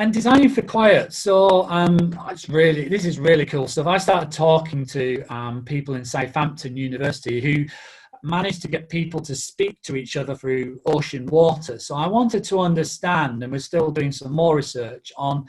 And designing for quiet. So this is really cool. So if I started talking to people in Southampton University who managed to get people to speak to each other through ocean water. So I wanted to understand, and we're still doing some more research on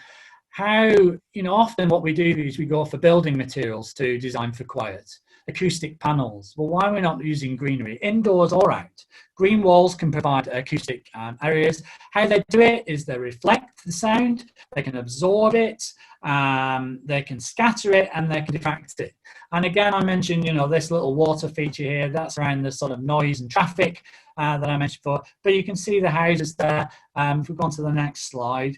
how, you know, often what we do is we go for building materials to design for quiet. Acoustic panels. Well, why are we not using greenery, indoors or out? Green walls can provide acoustic areas. How they do it is they reflect the sound, they can absorb it, they can scatter it, and they can diffract it. And again, I mentioned, you know, this little water feature here, that's around the sort of noise and traffic that I mentioned before. But you can see the houses there. If we go on to the next slide.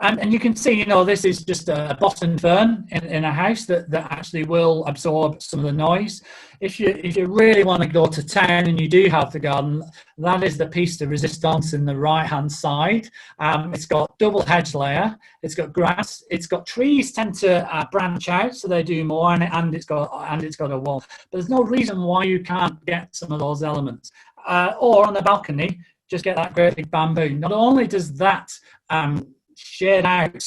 And you can see, you know, this is just a bottom fern in a house that actually will absorb some of the noise. If you really want to go to town and you do have the garden, that is the piece de resistance in the right-hand side. It's got double hedge layer, it's got grass, it's got trees tend to branch out, so they do more, and it's got a wall. But there's no reason why you can't get some of those elements. Or on the balcony, just get that great big bamboo. Not only does that shade out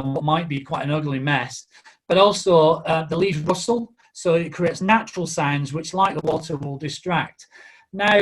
what might be quite an ugly mess, but also the leaves rustle, so it creates natural sounds which, like the water, will distract. Now,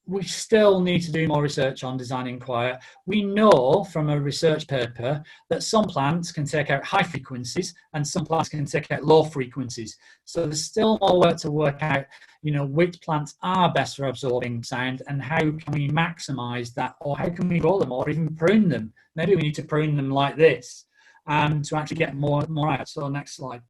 we still need to do more research on designing quiet. We know from a research paper that some plants can take out high frequencies and some plants can take out low frequencies. So there's still more work to work out, you know, which plants are best for absorbing sound and how can we maximize that, or how can we grow them or even prune them. Maybe we need to prune them like this to actually get more out. So next slide.